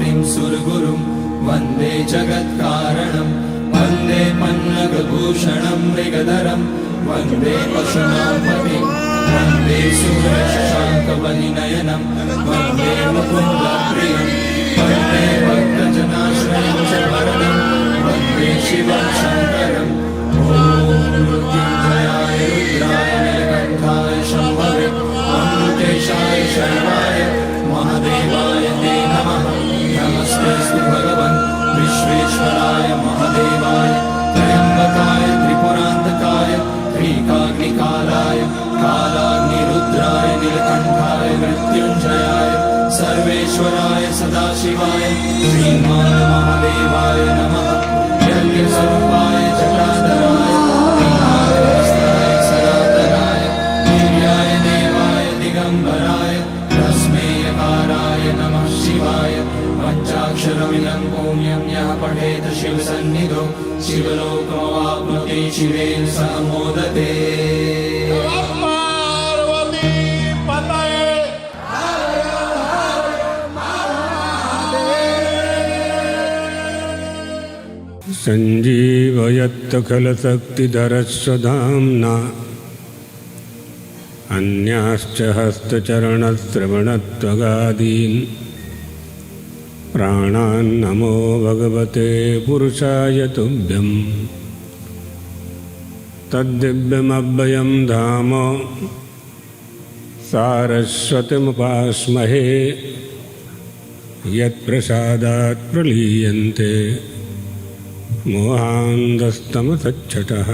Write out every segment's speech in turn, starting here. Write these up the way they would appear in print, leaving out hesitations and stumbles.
पतिं सुरगुरुं वन्दे जगत्कारणं वन्दे पन्नगभूषणं मृगधरं वन्दे पशूनां पतिं वन्दे सूर्यशशाङ्कवलिनयनं वन्दे मुकुन्दप्रियं वन्दे भक्तजनाश्रयं च वरदं वन्दे शिवं शङ्करम् ॐ मृत्युञ्जयाय रुद्राय नीलकण्ठाय शम्भवे अमृतेशाय शर्वाय महादेवाय ते नमः। नमस्तेऽस्तु भगवन् विश्वेश्वराय महादेवाय त्र्यम्बकाय त्रिपुरान्तकाय त्रिकाग्निकालाय कालाग्निरुद्राय नीलकण्ठाय मृत्युञ्जयाय सर्वेश्वराय सदाशिवाय श्रीमान् महादेवाय नमः। यज्ञस्वरूपाय जटाधराय पीताम्बरधराय सनातनाय वीर्याय देवाय दिगम्बराय तस्मै यकाराय नमः शिवाय। पञ्चाक्षरमिदं पुण्यं यः पठेत् शिवसन्निधौ शिवलोकमवाप्नोति शिवेन सह मोदते। सञ्जीवयत्खलशक्तिधरस्वधाम्ना अन्याश्च हस्तचरणश्रवणत्वगादीन् प्राणान्नमो भगवते पुरुषाय तुभ्यं। तद्दिव्यमव्ययं धाम सारस्वतमुपास्महे यत्प्रसादात् प्रलीयन्ते मोहान्धस्तमसच्छटः।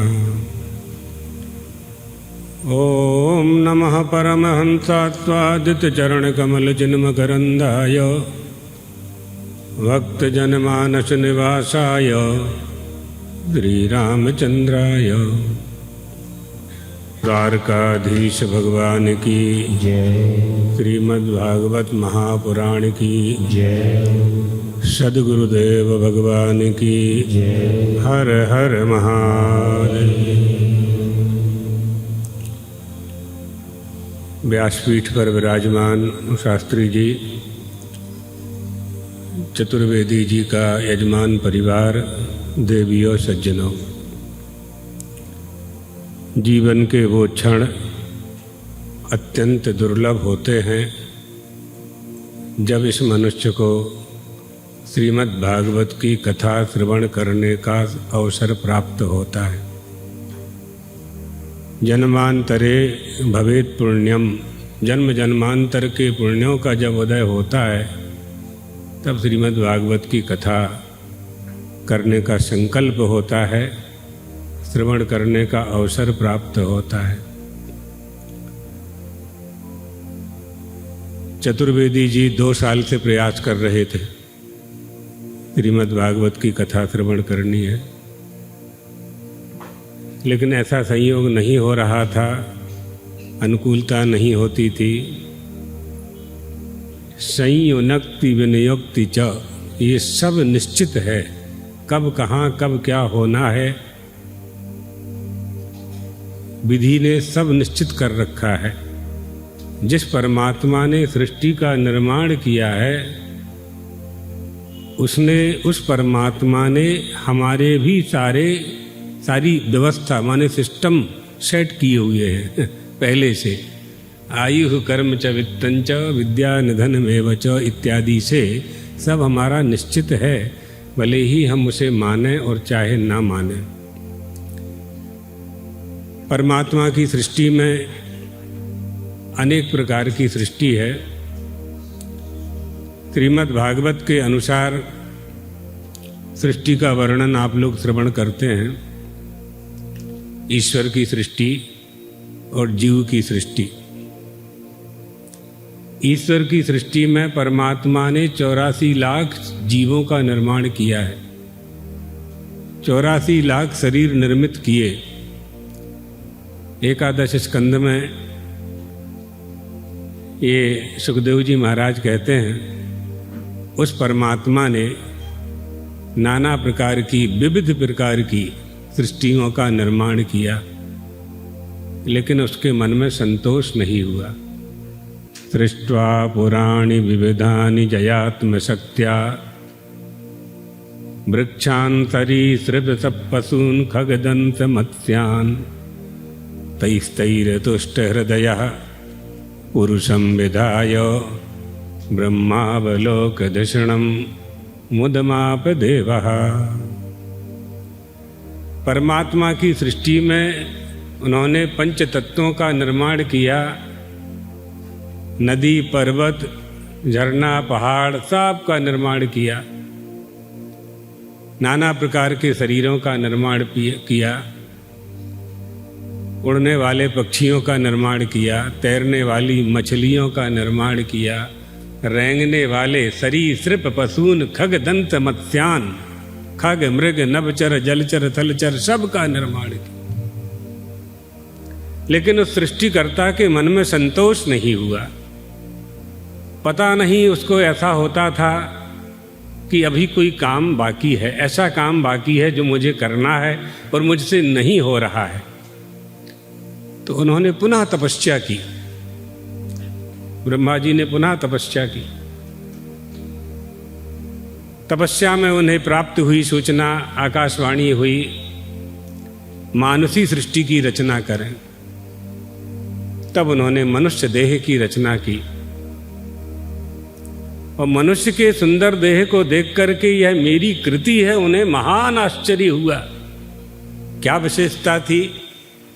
ॐ नमः परमहंसात्वादितचरणकमलचिन्मकरन्दाय भक्तजनमानसनिवासाय श्रीरामचन्द्राय। द्वारकाधीश भगवान की जय। श्रीमद्भागवत महापुराण की जय। सद्गुरुदेव भगवान की जय। हर हर महादेव। व्यासपीठ पर विराजमान शास्त्री जी, चतुर्वेदी जी का यजमान परिवार, देवियों सज्जनों, जीवन के वो क्षण अत्यंत दुर्लभ होते हैं जब इस मनुष्य को श्रीमद् भागवत की कथा श्रवण करने का अवसर प्राप्त होता है। जन्मांतरे भवेत पुण्यम, जन्म जन्मांतर के पुण्यों का जब उदय होता है तब श्रीमद् भागवत की कथा करने का संकल्प होता है, श्रवण करने का अवसर प्राप्त होता है। चतुर्वेदी जी 2 साल से प्रयास कर रहे थे, श्रीमद् भागवत की कथा श्रवण करनी है, लेकिन ऐसा संयोग नहीं हो रहा था, अनुकूलता नहीं होती थी। संयुनक्ति विनियुक्ति च, ये सब निश्चित है, कब कहाँ कब क्या होना है विधि ने सब निश्चित कर रखा है। जिस परमात्मा ने सृष्टि का निर्माण किया है उस परमात्मा ने हमारे भी सारी व्यवस्था माने सिस्टम सेट किए हुए हैं पहले से। आयु कर्म च वित्तं च विद्या निधनमेव च इत्यादि से सब हमारा निश्चित है, भले ही हम उसे माने और चाहे ना माने। परमात्मा की सृष्टि में अनेक प्रकार की सृष्टि है। श्रीमद् भागवत के अनुसार सृष्टि का वर्णन आप लोग श्रवण करते हैं, ईश्वर की सृष्टि और जीव की सृष्टि। ईश्वर की सृष्टि में परमात्मा ने 84 लाख जीवों का निर्माण किया है, 84 लाख शरीर निर्मित किए। एकादश स्कंद में ये सुखदेव जी महाराज कहते हैं उस परमात्मा ने नाना प्रकार की विविध प्रकार की सृष्टियों का निर्माण किया, लेकिन उसके मन में संतोष नहीं हुआ। सृष्ट्वा पुराणि विविधानि जयात्मशक्त्या वृक्षान् सरीसृपसपसून् खगदन्तमत्स्यान् तैस्तैरतुष्टहृदयः पुरुषं विधाय ब्रह्मावलोकधिषणं मुदमाप देवः। परमात्मा की सृष्टि में उन्होंने पंच तत्वों का निर्माण किया। नदी, पर्वत, झरना, पहाड़ सब का निर्माण किया। नाना प्रकार के शरीरों का निर्माण किया। उड़ने वाले पक्षियों का निर्माण किया। तैरने वाली मछलियों का निर्माण किया। रेंगने वाले सरीसृप पशून खग दंत मत्स्यान, खग मृग नभचर जलचर थलचर सब का निर्माण किया। लेकिन उस सृष्टिकर्ता के मन में संतोष नहीं हुआ। पता नहीं उसको ऐसा होता था कि अभी कोई काम बाकी है, ऐसा काम बाकी है जो मुझे करना है और मुझसे नहीं हो रहा है। तो उन्होंने पुनः तपस्या की। ब्रह्मा जी ने पुनः तपस्या की। तपस्या में उन्हें प्राप्त हुई सूचना, आकाशवाणी हुई, मानसी सृष्टि की रचना करें। तब उन्होंने मनुष्य देह की रचना की। और मनुष्य के सुंदर देह को देख करके यह मेरी कृति है, उन्हें महान आश्चर्य हुआ। क्या विशेषता थी?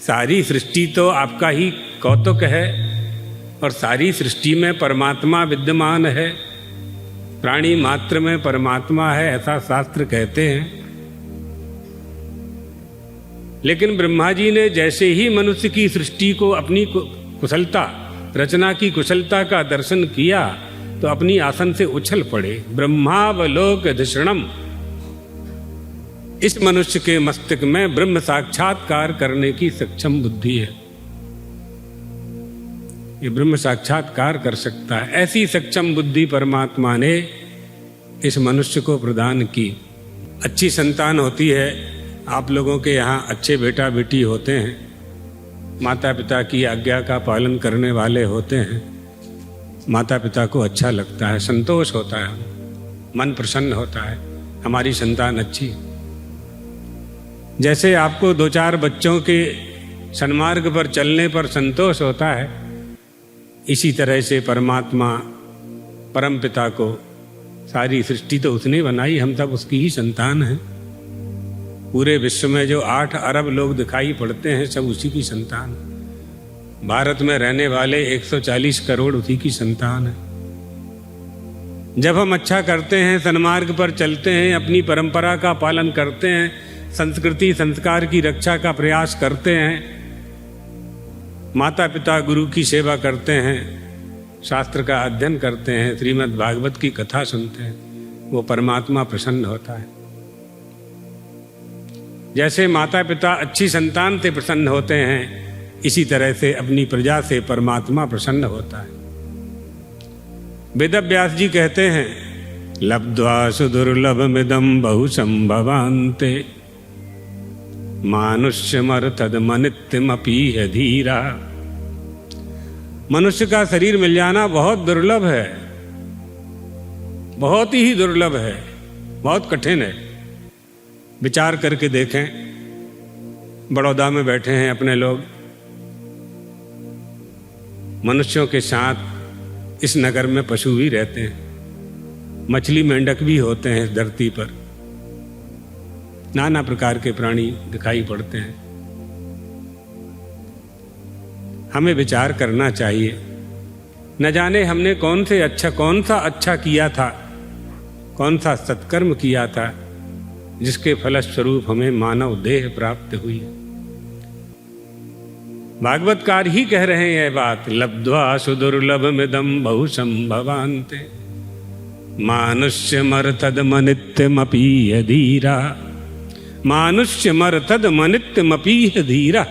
सारी सृष्टि तो आपका ही कौतुक है और सारी सृष्टि में परमात्मा विद्यमान है। प्राणी मात्र में परमात्मा है, ऐसा शास्त्र कहते हैं। लेकिन ब्रह्मा जी ने जैसे ही मनुष्य की सृष्टि को अपनी कुशलता, रचना की कुशलता का दर्शन किया तो अपनी आसन से उछल पड़े। ब्रह्मावलोकधिषणम, इस मनुष्य के मस्तक में ब्रह्म साक्षात्कार करने की सक्षम बुद्धि है। ये ब्रह्म साक्षात्कार कर सकता है। ऐसी सक्षम बुद्धि परमात्मा ने इस मनुष्य को प्रदान की। अच्छी संतान होती है। आप लोगों के यहाँ अच्छे बेटा बेटी होते हैं, माता पिता की आज्ञा का पालन करने वाले होते हैं। माता पिता को अच्छा लगता है, संतोष होता है, मन प्रसन्न होता है, हमारी संतान अच्छी। जैसे आपको 2-4 बच्चों के सन्मार्ग पर चलने पर संतोष होता है, इसी तरह से परमात्मा परम पिता को, सारी सृष्टि तो उसने बनाई, हम सब उसकी ही संतान हैं। पूरे विश्व में जो 8 अरब लोग दिखाई पड़ते हैं सब उसी की संतान। भारत में रहने वाले 140 करोड़ उसी की संतान है। जब हम अच्छा करते हैं, सन्मार्ग पर चलते हैं, अपनी परंपरा का पालन करते हैं, संस्कृति संस्कार की रक्षा का प्रयास करते हैं, माता पिता गुरु की सेवा करते हैं, शास्त्र का अध्ययन करते हैं, श्रीमद् भागवत की कथा सुनते हैं, वो परमात्मा प्रसन्न होता है। जैसे माता पिता अच्छी संतान से प्रसन्न होते हैं, इसी तरह से अपनी प्रजा से परमात्मा प्रसन्न होता है। वेदव्यास जी कहते हैं, लब्ध्वा सुदुर्लभमिदं बहुसंभवान्ते मानुष्यमर्थदमनित्यमपि धीरा। मनुष्य का शरीर मिल जाना बहुत दुर्लभ है, बहुत ही दुर्लभ है, बहुत कठिन है। विचार करके देखें, बड़ौदा में बैठे हैं अपने लोग, मनुष्यों के साथ इस नगर में पशु भी रहते हैं, मछली मेंढक भी होते हैं इस धरती पर, नाना प्रकार के प्राणी दिखाई पड़ते हैं। हमें विचार करना चाहिए, न जाने हमने कौन सा अच्छा किया था, कौन सा सत्कर्म किया था जिसके फलस्वरूप हमें मानव देह प्राप्त हुई। भागवतकार ही कह रहे हैं यह बात, लब्ध्वा सुदुर्लभमिदं बहुसंभवान्ते मानुष्यमर्थदमनित्यमपि धीरा। मानुष्यमर्थदमनित्यमपि धीरा।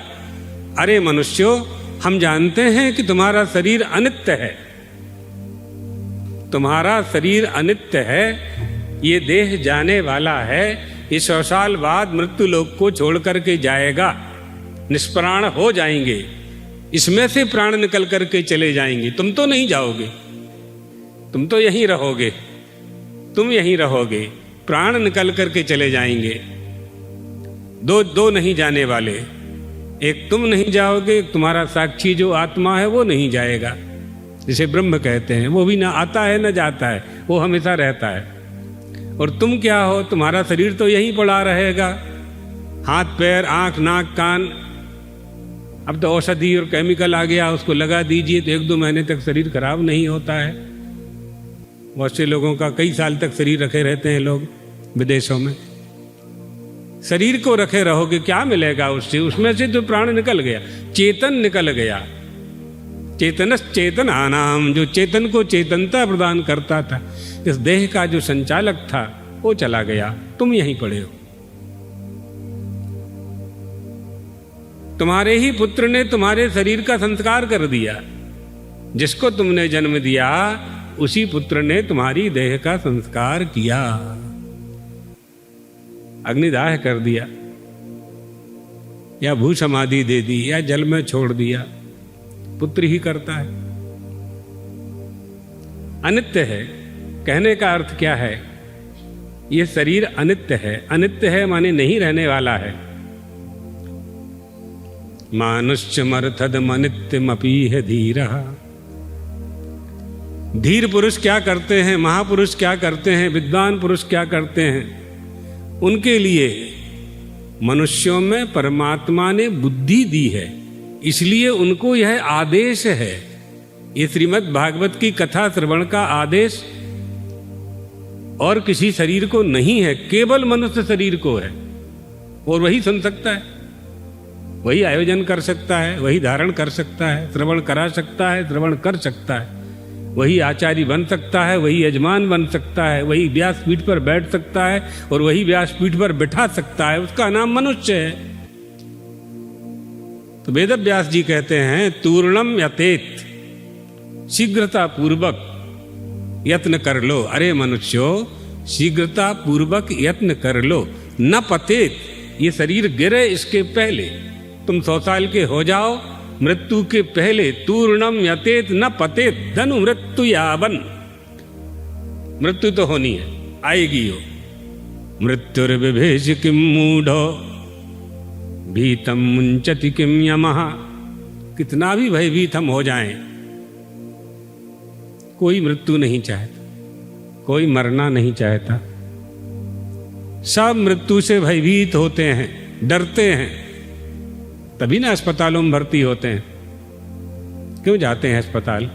अरे मनुष्यों, हम जानते हैं कि तुम्हारा शरीर अनित्य है, तुम्हारा शरीर अनित्य है, ये देह जाने वाला है, ये 100 साल बाद मृत्यु लोक को छोड़ करके जाएगा, निष्प्राण हो जाएंगे। इसमें से प्राण निकल करके चले जाएंगे। तुम तो नहीं जाओगे, तुम तो यहीं रहोगे, तुम यहीं रहोगे, प्राण निकल करके चले जाएंगे। दो नहीं जाने वाले, एक तुम नहीं जाओगे, एक तुम्हारा साक्षी जो आत्मा है वो नहीं जाएगा, जिसे ब्रह्म कहते हैं। वो भी ना आता है ना जाता है, वो हमेशा रहता है। और तुम क्या हो, तुम्हारा शरीर तो यहीं पड़ा रहेगा, हाथ पैर आंख नाक कान। अब तो औषधि और केमिकल आ गया, उसको लगा दीजिए तो 1-2 महीने तक शरीर खराब नहीं होता है। बहुत से लोगों का कई साल तक शरीर रखे रहते हैं लोग विदेशों में। शरीर को रखे रहोगे, क्या मिलेगा उससे? उसमें से जो प्राण निकल गया, चेतन निकल गया। चेतनस चेतनानाम, जो चेतन को चेतनता प्रदान करता था, इस देह का जो संचालक था वो चला गया, तुम यहीं पड़े हो। तुम्हारे ही पुत्र ने तुम्हारे शरीर का संस्कार कर दिया। जिसको तुमने जन्म दिया उसी पुत्र ने तुम्हारी देह का संस्कार किया, अग्निदाह कर दिया, या भू समाधि दे दी, या जल में छोड़ दिया। पुत्र ही करता है। अनित्य है, कहने का अर्थ क्या है? यह शरीर अनित्य है। अनित्य है माने नहीं रहने वाला है। मानुष्यमर्थदमनित्यमपीह धीरः। धीर पुरुष क्या करते हैं, महापुरुष क्या करते हैं, विद्वान पुरुष क्या करते हैं? उनके लिए मनुष्यों में परमात्मा ने बुद्धि दी है, इसलिए उनको यह आदेश है। ये श्रीमद् भागवत की कथा श्रवण का आदेश और किसी शरीर को नहीं है, केवल मनुष्य शरीर को है। और वही सुन सकता है, वही आयोजन कर सकता है, वही धारण कर सकता है, श्रवण करा सकता है, श्रवण कर सकता है, वही आचार्य बन सकता है, वही यजमान बन सकता है, वही व्यासपीठ पर बैठ सकता है और वही व्यासपीठ पर बिठा सकता है। उसका नाम मनुष्य है। तो वेद व्यास जी कहते हैं, तूर्णम यतेत, शीघ्रता पूर्वक यत्न कर लो। अरे मनुष्यो, शीघ्रता पूर्वक यत्न कर लो। न पतेत, ये शरीर गिरे इसके पहले, तुम 100 साल के हो जाओ, मृत्यु के पहले। तूर्णम यतेत न पतेत धनु मृत्यु यावन। मृत्यु तो होनी है, आएगी हो। मृत्युर्विभेष किम मूढ़ो भीतम मुंचति किम यमः। कितना भी भयभीत हम हो जाएं, कोई मृत्यु नहीं चाहता, कोई मरना नहीं चाहता। सब मृत्यु से भयभीत होते हैं, डरते हैं, तभी ना अस्पतालों में भर्ती होते हैं। क्यों जाते हैं अस्पताल?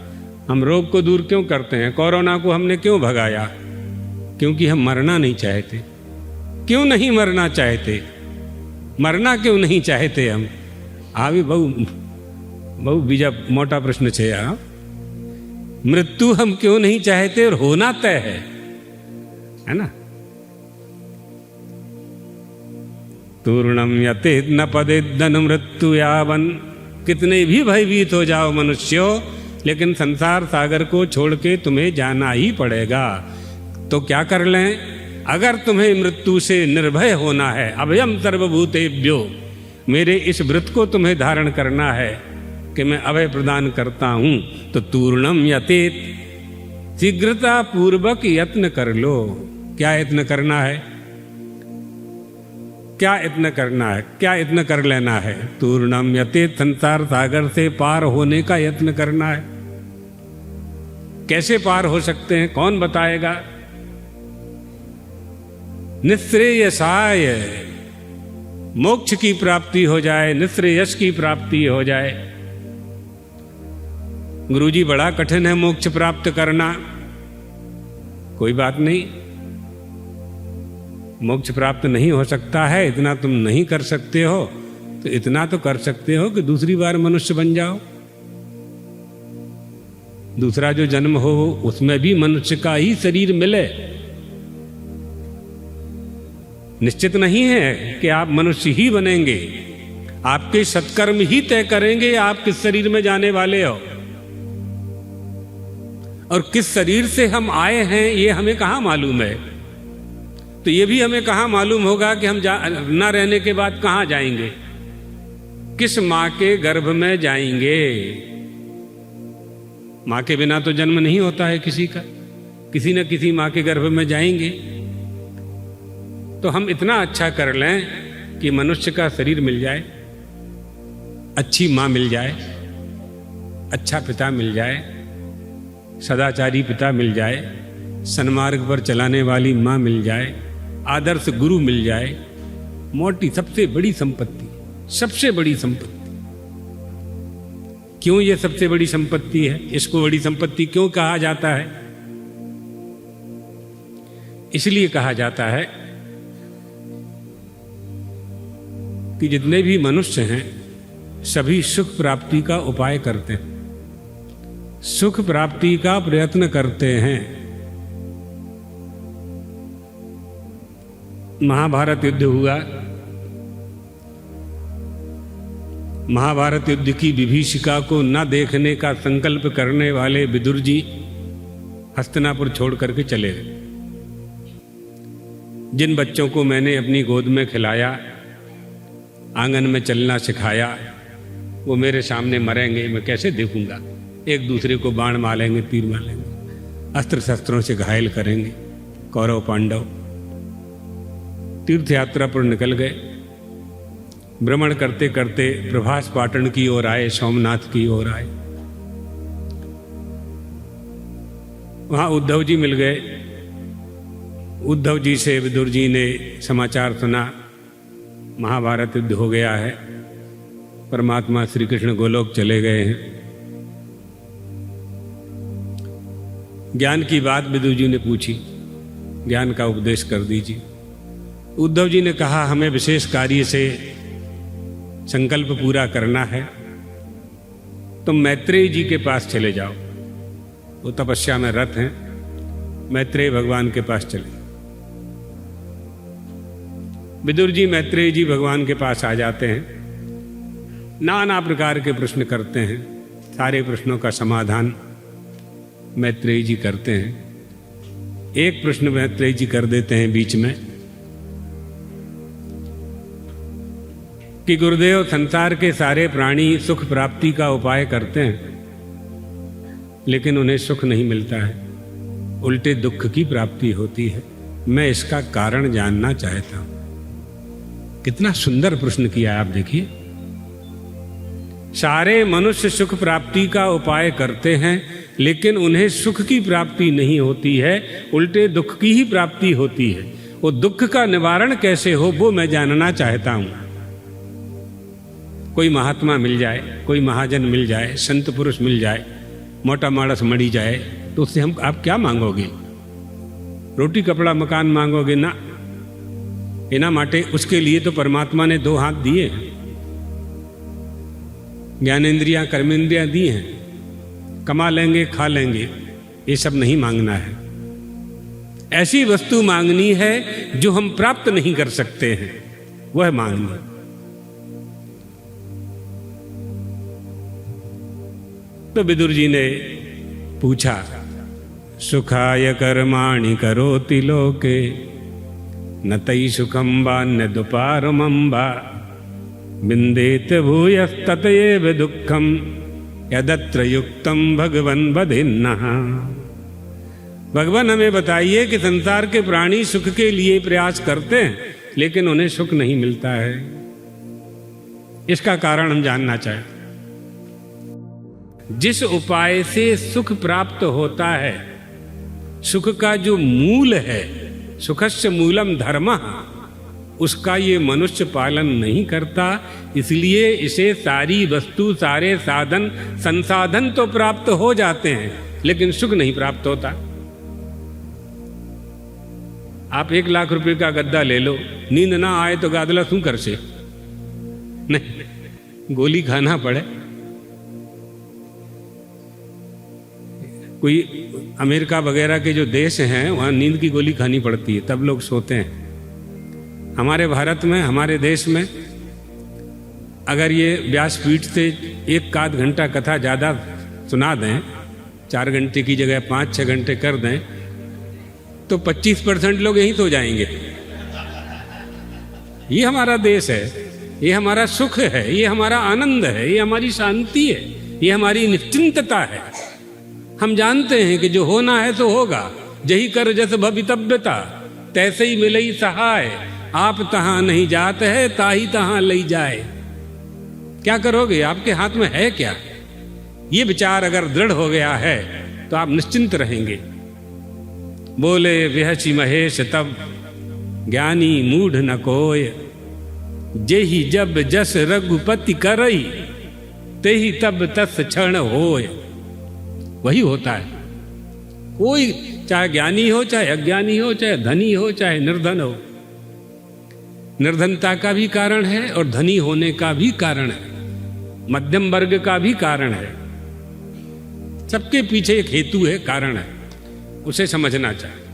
हम रोग को दूर क्यों करते हैं? कोरोना को हमने क्यों भगाया? क्योंकि हम मरना नहीं चाहते। क्यों नहीं मरना चाहते? मरना क्यों नहीं चाहते हम? भी बहु बीजा मोटा प्रश्न छे। मृत्यु हम क्यों नहीं चाहते? और होना तय है ना। तूर्णम यतेत न पदेत धनु मृत्यु यावन। कितने भी भयभीत हो जाओ मनुष्यों, लेकिन संसार सागर को छोड़ के तुम्हें जाना ही पड़ेगा। तो क्या कर लें? अगर तुम्हें मृत्यु से निर्भय होना है, अभयम सर्वभूतेभ्यो, मेरे इस व्रत को तुम्हें धारण करना है कि मैं अभय प्रदान करता हूं, तो तूर्णम यतेत, शीघ्रता पूर्वक यत्न कर लो। क्या यत्न करना है? क्या यत्न करना है? क्या यत्न कर लेना है? तूर्णम यतेत, संसार सागर से पार होने का यत्न करना है। कैसे पार हो सकते हैं? कौन बताएगा? निःश्रेयसाय, मोक्ष की प्राप्ति हो जाए, निःश्रेयस की प्राप्ति हो जाए। गुरुजी बड़ा कठिन है मोक्ष प्राप्त करना। कोई बात नहीं, मोक्ष प्राप्त नहीं हो सकता है, इतना तुम नहीं कर सकते हो, तो इतना तो कर सकते हो कि दूसरी बार मनुष्य बन जाओ। दूसरा जो जन्म हो उसमें भी मनुष्य का ही शरीर मिले। निश्चित नहीं है कि आप मनुष्य ही बनेंगे, आपके सत्कर्म ही तय करेंगे आप किस शरीर में जाने वाले हो। और किस शरीर से हम आए हैं ये हमें कहाँ मालूम है? तो ये भी हमें कहाँ मालूम होगा कि हम न रहने के बाद कहाँ जाएंगे? किस मां के गर्भ में जाएंगे? मां के बिना तो जन्म नहीं होता है किसी का, किसी न किसी मां के गर्भ में जाएंगे। तो हम इतना अच्छा कर लें कि मनुष्य का शरीर मिल जाए, अच्छी मां मिल जाए, अच्छा पिता मिल जाए, सदाचारी पिता मिल जाए, सन्मार्ग पर चलाने वाली मां मिल जाए, आदर्श गुरु मिल जाए। मोटी सबसे बड़ी संपत्ति, सबसे बड़ी संपत्ति। क्यों ये सबसे बड़ी संपत्ति है? इसको बड़ी संपत्ति क्यों कहा जाता है? इसलिए कहा जाता है कि जितने भी मनुष्य हैं सभी सुख प्राप्ति का उपाय करते हैं, सुख प्राप्ति का प्रयत्न करते हैं। महाभारत युद्ध हुआ, महाभारत युद्ध की विभीषिका को न देखने का संकल्प करने वाले विदुर जी हस्तिनापुर छोड़ करके चले गए। जिन बच्चों को मैंने अपनी गोद में खिलाया, आंगन में चलना सिखाया, वो मेरे सामने मरेंगे, मैं कैसे देखूंगा? एक दूसरे को बाण मारेंगे, तीर मारेंगे, अस्त्र शस्त्रों से घायल करेंगे। कौरव पांडव तीर्थ यात्रा पर निकल गए। भ्रमण करते करते प्रभास पाटन की ओर आए, सोमनाथ की ओर आए। वहां उद्धव जी मिल गए। उद्धव जी से विदुर जी ने समाचार सुना, महाभारत युद्ध हो गया है, परमात्मा श्री कृष्ण गोलोक चले गए हैं। ज्ञान की बात विदुर जी ने पूछी, ज्ञान का उपदेश कर दीजिए। उद्धव जी ने कहा, हमें विशेष कार्य से संकल्प पूरा करना है, तुम मैत्रेय जी के पास चले जाओ, वो तपस्या में रत हैं। मैत्रेय भगवान के पास चले। विदुर जी मैत्रेय जी भगवान के पास आ जाते हैं, नाना प्रकार के प्रश्न करते हैं। सारे प्रश्नों का समाधान मैत्रेय जी करते हैं। एक प्रश्न मैत्रेय जी कर देते हैं बीच में कि गुरुदेव, संसार के सारे प्राणी सुख प्राप्ति का उपाय करते हैं, लेकिन उन्हें सुख नहीं मिलता है, उल्टे दुख की प्राप्ति होती है। मैं इसका कारण जानना चाहता हूं। कितना सुंदर प्रश्न किया आप देखिए। सारे मनुष्य सुख प्राप्ति का उपाय करते हैं, लेकिन उन्हें सुख की प्राप्ति नहीं होती है, उल्टे दुख की ही प्राप्ति होती है। वो दुख का निवारण कैसे हो, वो मैं जानना चाहता हूं। कोई महात्मा मिल जाए, कोई महाजन मिल जाए, संत पुरुष मिल जाए, मोटा माड़स मड़ी जाए, तो उससे हम आप क्या मांगोगे? रोटी कपड़ा मकान मांगोगे ना? एना माटे उसके लिए तो परमात्मा ने 2 हाथ दिए, ज्ञानेंद्रियां कर्मेंद्रियां दी हैं। कमा लेंगे, खा लेंगे, ये सब नहीं मांगना है। ऐसी वस्तु मांगनी है जो हम प्राप्त नहीं कर सकते हैं, वह मांगनी। तो विदुर जी ने पूछा, सुखाय कर्माणि करोति लोके न तई सुखम वान्य दुपारमंबा बिंदेत भूयस्ततएव दुःखम यदत्र युक्तम भगवन बधिन्नः। भगवान हमें बताइए कि संसार के प्राणी सुख के लिए प्रयास करते हैं, लेकिन उन्हें सुख नहीं मिलता है। इसका कारण हम जानना चाहते। जिस उपाय से सुख प्राप्त होता है, सुख का जो मूल है, सुखस्य मूलम धर्मः, उसका ये मनुष्य पालन नहीं करता। इसलिए इसे सारी वस्तु, सारे साधन संसाधन तो प्राप्त हो जाते हैं, लेकिन सुख नहीं प्राप्त होता। आप 1 लाख रुपए का गद्दा ले लो, नींद ना आए तो गादला शू कर से? नहीं, गोली खाना पड़े। कोई अमेरिका वगैरह के जो देश हैं, वहाँ नींद की गोली खानी पड़ती है, तब लोग सोते हैं। हमारे भारत में, हमारे देश में अगर ये व्यासपीठ से 1 आध घंटा कथा ज़्यादा सुना दें, 4 घंटे की जगह 5-6 घंटे कर दें, तो 25% लोग यहीं सो जाएंगे। ये हमारा देश है। ये हमारा सुख है, ये हमारा आनंद है, ये हमारी शांति है, ये हमारी निश्चिंतता है। हम जानते हैं कि जो होना है तो होगा। जही कर जस भवितव्यता, तैसे ही मिलई सहाय। आप तहां नहीं जात है, ताही तहां लई जाए। क्या करोगे, आपके हाथ में है क्या? ये विचार अगर दृढ़ हो गया है तो आप निश्चिंत रहेंगे। बोले विहसी महेश तब, ज्ञानी मूढ़ न कोय। जेहि जब जस रघुपति करई, तेहि तब तस क्षण होय। वही होता है। कोई चाहे ज्ञानी हो, चाहे अज्ञानी हो, चाहे धनी हो, चाहे निर्धन हो। निर्धनता का भी कारण है और धनी होने का भी कारण है, मध्यम वर्ग का भी कारण है। सबके पीछे एक हेतु है, कारण है, उसे समझना चाहिए।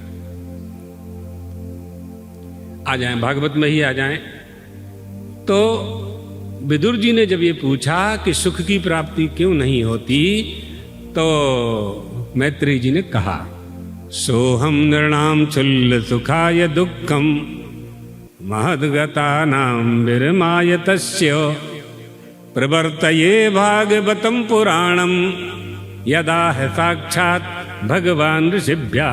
आ जाएं, भागवत में ही आ जाएं। तो विदुर जी ने जब ये पूछा कि सुख की प्राप्ति क्यों नहीं होती, तो मैत्रेयी जी ने कहा, सोहम नृणाम चुल्ल सुखाय दुखम, महद्गतानां विरमाय तस्य, प्रवर्तये भागवतम पुराणम, यदा है साक्षात भगवान ऋषिभ्या।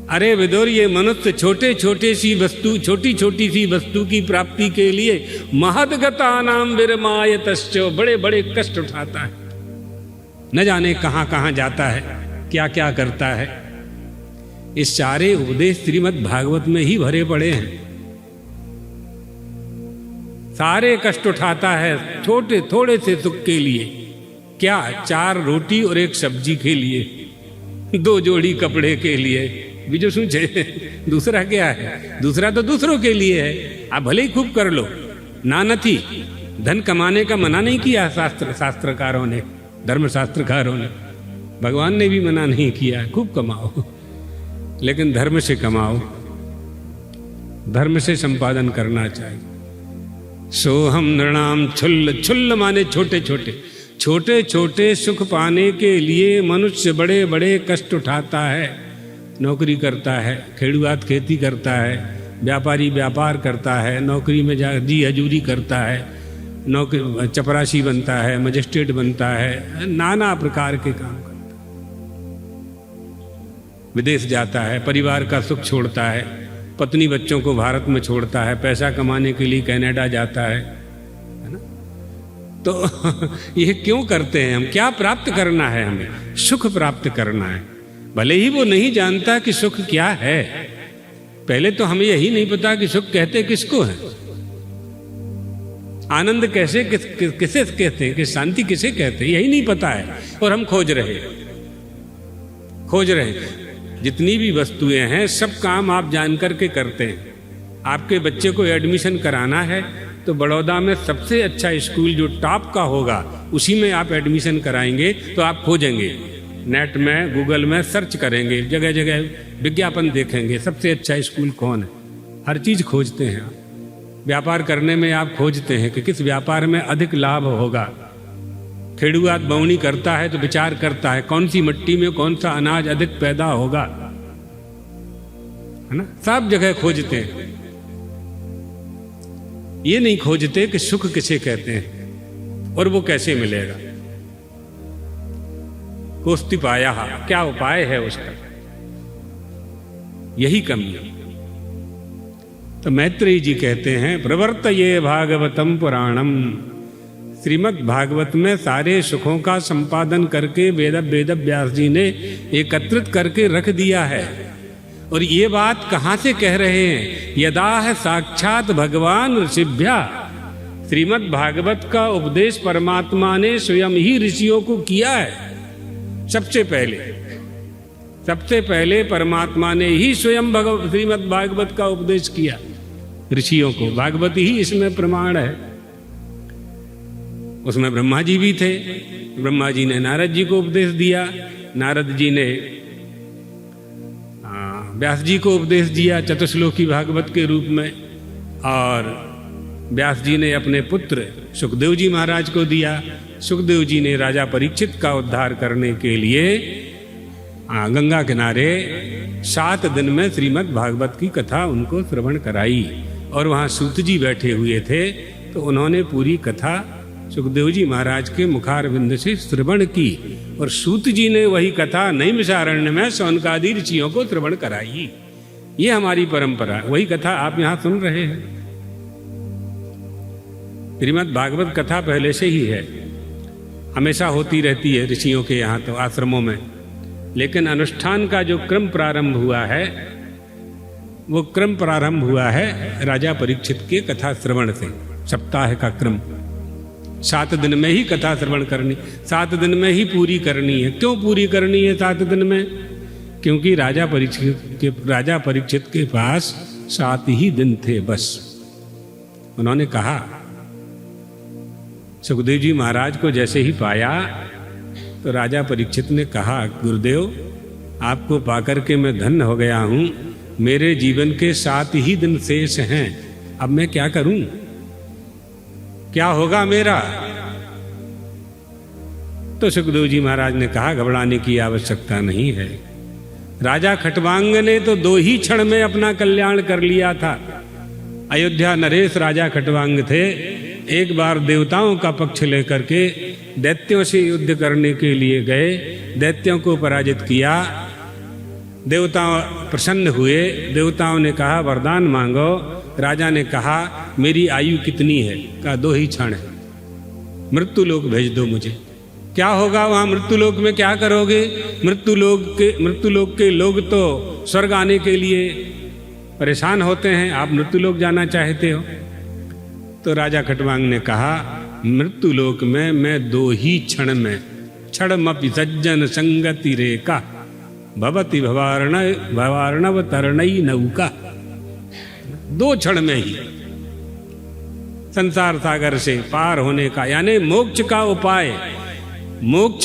अरे विदुर, ये मनुष्य छोटी छोटी सी वस्तु की प्राप्ति के लिए महद्गतानां विरमाय तस्य, बड़े बड़े कष्ट उठाता है। न जाने कहां कहां जाता है, क्या क्या करता है। इस सारे उपदेश श्रीमद् भागवत में ही भरे पड़े हैं। सारे कष्ट उठाता है छोटे थोड़े से सुख के लिए। क्या, 4 रोटी और 1 सब्जी के लिए, 2 जोड़ी कपड़े के लिए भी जो सोचे। दूसरा क्या है? दूसरा तो दूसरों के लिए है। आप भले ही खूब कर लो, ना थी। धन कमाने का मना नहीं किया शास्त्रकारों ने, धर्मशास्त्रकारों ने। भगवान ने भी मना नहीं किया, खूब कमाओ, लेकिन धर्म से कमाओ, धर्म से संपादन करना चाहिए। सोहम नृणाम छुल्ल, छुल्ल माने छोटे छोटे सुख पाने के लिए मनुष्य बड़े बड़े कष्ट उठाता है। नौकरी करता है, खेड़ूआत खेती करता है, व्यापारी व्यापार करता है, नौकरी में जी हजूरी करता है, नौकरी चपरासी बनता है, मजिस्ट्रेट बनता है, नाना प्रकार के काम करता है। विदेश जाता है, परिवार का सुख छोड़ता है, पत्नी बच्चों को भारत में छोड़ता है, पैसा कमाने के लिए कनाडा जाता है ना। तो ये क्यों करते हैं हम? क्या प्राप्त करना है हमें? सुख प्राप्त करना है। भले ही वो नहीं जानता कि सुख क्या है। पहले तो हमें यही नहीं पता कि सुख कहते किसको है, आनंद कैसे किसे कहते हैं, कि शांति किसे कहते हैं, यही नहीं पता है। और हम खोज रहे। जितनी भी वस्तुएं हैं सब काम आप जान करके करते हैं। आपके बच्चे को एडमिशन कराना है तो बड़ौदा में सबसे अच्छा स्कूल जो टॉप का होगा उसी में आप एडमिशन कराएंगे। तो आप खोजेंगे, नेट में गूगल में सर्च करेंगे, जगह जगह विज्ञापन देखेंगे, सबसे अच्छा स्कूल कौन है। हर चीज़ खोजते हैं। व्यापार करने में आप खोजते हैं कि किस व्यापार में अधिक लाभ होगा। खेड़ूआत बौनी करता है तो विचार करता है कौन सी मिट्टी में कौन सा अनाज अधिक पैदा होगा, है ना। सब जगह खोजते हैं। ये नहीं खोजते कि सुख किसे कहते हैं और वो कैसे मिलेगा। कोस्ति पाया, क्या उपाय है उसका, यही कमी है। तो मैत्रेयी जी कहते हैं, प्रवर्तये भागवतम पुराणम। श्रीमद् भागवत में सारे सुखों का संपादन करके वेद व्यास जी ने एकत्रित करके रख दिया है। और ये बात कहाँ से कह रहे हैं? यदा है साक्षात भगवान ऋषिभ्या। श्रीमद् भागवत का उपदेश परमात्मा ने स्वयं ही ऋषियों को किया है। सबसे पहले परमात्मा ने ही स्वयं श्रीमद् भागवत का उपदेश किया ऋषियों को। भागवत ही इसमें प्रमाण है। उसमें ब्रह्मा जी भी थे। ब्रह्मा जी ने नारद जी को उपदेश दिया, नारद जी ने व्यास जी को उपदेश दिया चतुश्लोकी भागवत के रूप में, और व्यास जी ने अपने पुत्र सुखदेव जी महाराज को दिया। सुखदेव जी ने राजा परीक्षित का उद्धार करने के लिए गंगा किनारे 7 दिन में श्रीमद् भागवत की कथा उनको श्रवण कराई। और वहाँ सूत जी बैठे हुए थे, तो उन्होंने पूरी कथा सुखदेव जी महाराज के मुखारविंद से श्रवण की, और सूत जी ने वही कथा नैमिषारण्य में शौनकादि ऋषियों को श्रवण कराई। ये हमारी परंपरा, वही कथा आप यहाँ सुन रहे हैं। श्रीमद् भागवत कथा पहले से ही है, हमेशा होती रहती है ऋषियों के यहाँ तो आश्रमों में, लेकिन अनुष्ठान का जो क्रम प्रारंभ हुआ है वो क्रम प्रारंभ हुआ है राजा परीक्षित के कथा श्रवण से। सप्ताह का क्रम 7 दिन में ही कथा श्रवण करनी, 7 दिन में ही पूरी करनी है। क्यों पूरी करनी है 7 दिन में? क्योंकि राजा परीक्षित के पास 7 ही दिन थे बस। उन्होंने कहा, सुखदेव जी महाराज को जैसे ही पाया तो राजा परीक्षित ने कहा, गुरुदेव आपको पाकर के मैं धन्य हो गया हूं, मेरे जीवन के 7 ही दिन शेष हैं, अब मैं क्या करूं, क्या होगा मेरा? तो सुखदेव जी महाराज ने कहा, घबराने की आवश्यकता नहीं है। राजा खटवांग ने तो 2 ही क्षण में अपना कल्याण कर लिया था। अयोध्या नरेश राजा खटवांग थे, एक बार देवताओं का पक्ष लेकर के दैत्यों से युद्ध करने के लिए गए, दैत्यों को पराजित किया, देवता प्रसन्न हुए, देवताओं ने कहा वरदान मांगो। राजा ने कहा मेरी आयु कितनी है? कहा 2 ही क्षण है, मृत्यु लोक भेज दो मुझे। क्या होगा वहां मृत्यु लोक में, क्या करोगे? मृत्यु लोक के लोग तो स्वर्ग आने के लिए परेशान होते हैं, आप मृत्यु लोक जाना चाहते हो? तो राजा खटवांग ने कहा मृत्यु लोक में मैं 2 ही क्षण में, क्षणमपि सज्जन संगति रेखा भवति भवार्णव तरणई नौका, 2 क्षण में ही संसार सागर से पार होने का, यानी मोक्ष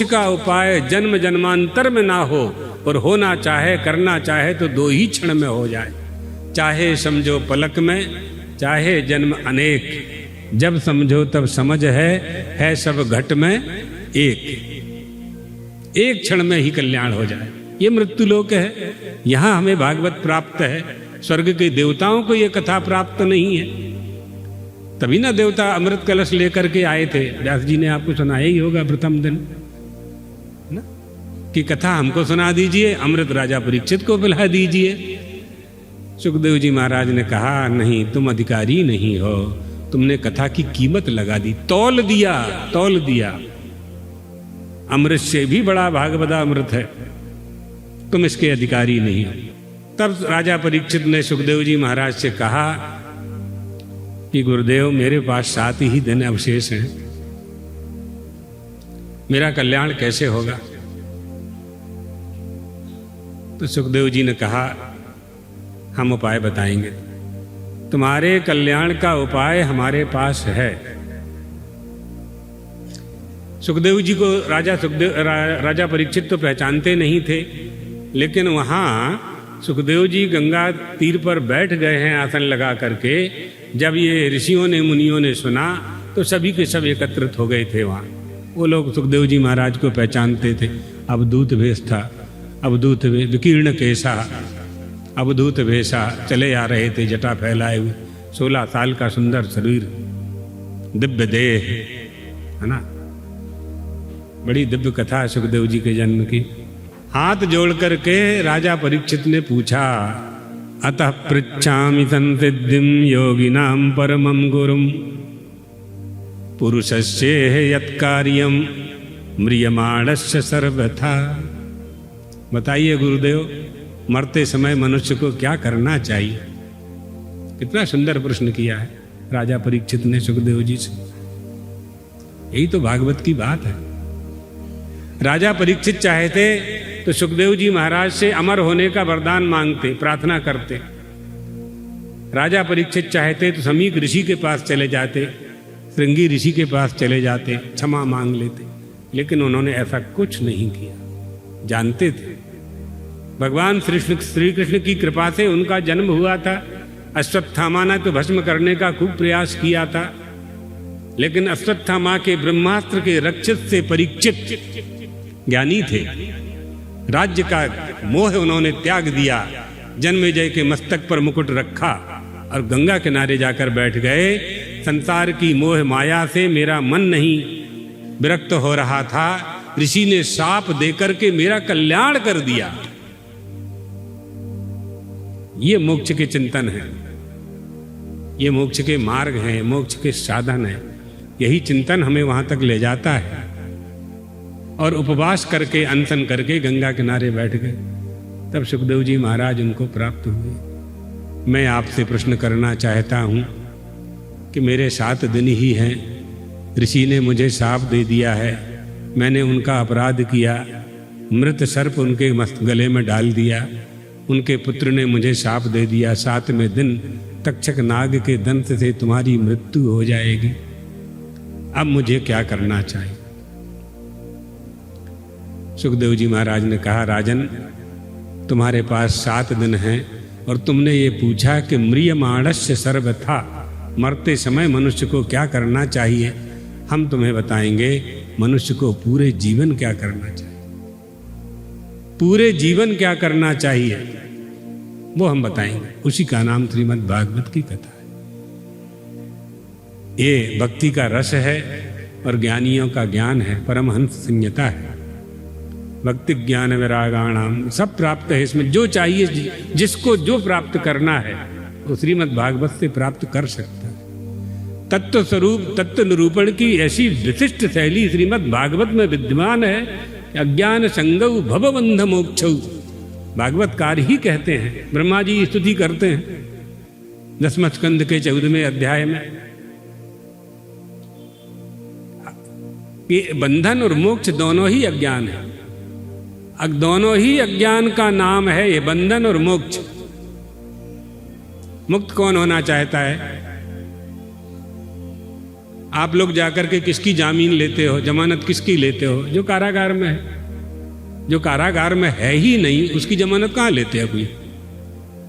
का उपाय जन्म जन्मांतर में ना हो, और होना चाहे करना चाहे तो 2 ही क्षण में हो जाए। चाहे समझो पलक में, चाहे जन्म अनेक, जब समझो तब समझ है सब घट में एक क्षण में ही कल्याण हो जाए। ये मृत्यु लोक है, यहां हमें भागवत प्राप्त है। स्वर्ग के देवताओं को ये कथा प्राप्त नहीं है, तभी ना देवता अमृत कलश लेकर के आए थे। व्यास जी ने आपको सुनाया ही होगा प्रथम दिन ना, कि कथा हमको सुना दीजिए, अमृत राजा परीक्षित को पिला दीजिए। सुखदेव जी महाराज ने कहा नहीं, तुम अधिकारी नहीं हो, तुमने कथा की कीमत लगा दी, तौल दिया। अमृत से भी बड़ा भागवता अमृत है, तुम इसके अधिकारी नहीं हो। तब राजा परीक्षित ने सुखदेव जी महाराज से कहा कि गुरुदेव मेरे पास 7 ही दिन अवशेष हैं, मेरा कल्याण कैसे होगा? तो सुखदेव जी ने कहा हम उपाय बताएंगे, तुम्हारे कल्याण का उपाय हमारे पास है। सुखदेव जी को राजा परीक्षित तो पहचानते नहीं थे, लेकिन वहां सुखदेव जी गंगा तीर पर बैठ गए हैं आसन लगा करके। जब ये ऋषियों ने मुनियों ने सुना तो सभी के सब एकत्रित हो गए थे वहां। वो लोग सुखदेव जी महाराज को पहचानते थे। अवधूत भेष था, अवधूत विकीर्ण केसा, अवधूत भेषा चले आ रहे थे, जटा फैलाए हुए, 16 साल का सुंदर शरीर, दिव्य देह, है ना। बड़ी दिव्य कथा है सुखदेव जी के जन्म की। हाथ जोड़ करके राजा परीक्षित ने पूछा, अतः पृच्छामि संसिद्धिं योगिनां परमं गुरुं पुरुषस्येह यत्कार्यं म्रियमाणस्य सर्वथा। बताइए गुरुदेव, मरते समय मनुष्य को क्या करना चाहिए? कितना सुंदर प्रश्न किया है राजा परीक्षित ने सुखदेव जी से। यही तो भागवत की बात है। राजा परीक्षित चाहते तो सुखदेव जी महाराज से अमर होने का वरदान मांगते, प्रार्थना करते। राजा परीक्षित चाहते तो समीक ऋषि के पास चले जाते, श्रृंगी ऋषि के पास चले जाते, क्षमा मांग लेते, लेकिन उन्होंने ऐसा कुछ नहीं किया। जानते थे भगवान श्री कृष्ण की कृपा से उनका जन्म हुआ था। अश्वत्थामा ने तो भस्म करने का खूब प्रयास किया था, लेकिन अश्वत्थामा के ब्रह्मास्त्र के रक्षित से परीक्षित ज्ञानी थे। राज्य का मोह उन्होंने त्याग दिया, जन्मेजय के मस्तक पर मुकुट रखा और गंगा किनारे जाकर बैठ गए। संसार की मोह माया से मेरा मन नहीं विरक्त हो रहा था, ऋषि ने शाप देकर के मेरा कल्याण कर दिया। ये मोक्ष के चिंतन है, ये मोक्ष के मार्ग हैं, मोक्ष के साधन हैं। यही चिंतन हमें वहां तक ले जाता है। और उपवास करके अनशन करके गंगा किनारे बैठ गए। तब सुखदेव जी महाराज उनको प्राप्त हुए। मैं आपसे प्रश्न करना चाहता हूं कि मेरे 7 दिन ही हैं, ऋषि ने मुझे शाप दे दिया है, मैंने उनका अपराध किया, मृत सर्प उनके गले में डाल दिया, उनके पुत्र ने मुझे शाप दे दिया, 7वें दिन तक्षक नाग के दंत से तुम्हारी मृत्यु हो जाएगी। अब मुझे क्या करना चाहिए? सुखदेव जी महाराज ने कहा, राजन तुम्हारे पास 7 दिन हैं और तुमने ये पूछा कि म्रियमाणस्य सर्वथा, मरते समय मनुष्य को क्या करना चाहिए। हम तुम्हें बताएंगे मनुष्य को पूरे जीवन क्या करना चाहिए, पूरे जीवन क्या करना चाहिए वो हम बताएंगे। उसी का नाम श्रीमद् भागवत की कथा है। ये भक्ति का रस है और ज्ञानियों का ज्ञान है, परमहंस संहिता है। भक्ति ज्ञान वैरागाणाम सब प्राप्त है इसमें। जो चाहिए, जिसको जो प्राप्त करना है वो श्रीमद् भागवत से प्राप्त कर सकता है। तत्व स्वरूप तत्व निरूपण की ऐसी विशिष्ट शैली श्रीमद् भागवत में विद्यमान है कि अज्ञान संगौ भवबंध मोक्षौ, भागवतकार ही कहते हैं, ब्रह्मा जी स्तुति करते हैं 10वें स्कंद के 14वें अध्याय में कि बंधन और मोक्ष दोनों ही अज्ञान है। दोनों ही अज्ञान का नाम है ये, बंधन और मोक्ष। मुक्त कौन होना चाहता है? आप लोग जाकर के किसकी जामीन लेते हो, जमानत किसकी लेते हो? जो कारागार में है। जो कारागार में है ही नहीं उसकी जमानत कहाँ लेते हैं? कोई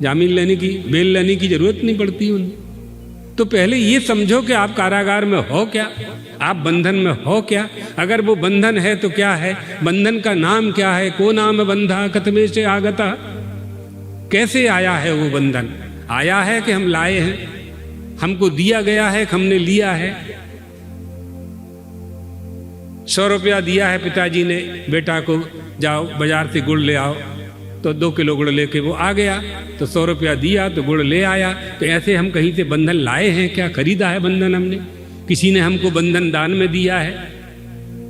जामीन लेने की, बेल लेने की जरूरत नहीं पड़ती उन्हें। तो पहले ये समझो कि आप कारागार में हो क्या, आप बंधन में हो क्या। अगर वो बंधन है तो क्या है, बंधन का नाम क्या है? को नाम बंधा कतमे से आगता, कैसे आया है वो बंधन? आया है कि हम लाए हैं, हमको दिया गया है कि हमने लिया है। 100 रुपया दिया है पिताजी ने बेटा को, जाओ बाजार से गुड़ ले आओ, तो 2 किलो गुड़ लेके वो आ गया, तो 100 रुपया दिया तो गुड़ ले आया। तो ऐसे हम कहीं से बंधन लाए हैं क्या? खरीदा है बंधन हमने? किसी ने हमको बंधन दान में दिया है?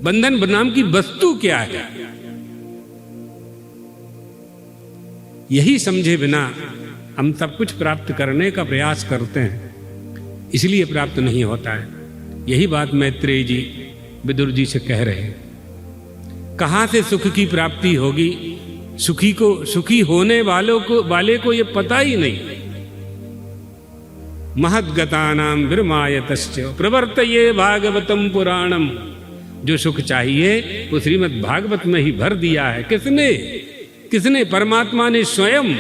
बंधन नाम की वस्तु क्या है? यही समझे बिना हम सब कुछ प्राप्त करने का प्रयास करते हैं, इसलिए प्राप्त नहीं होता है। यही बात मैत्रेय जी विदुर जी से कह रहे हैं। कहां से सुख की प्राप्ति होगी? सुखी होने वाले को ये पता ही नहीं। महद्गतानां विरमायतश्च प्रवर्तये भागवतम पुराणम। जो सुख चाहिए वो श्रीमद् भागवत में ही भर दिया है। किसने? परमात्मा ने स्वयं,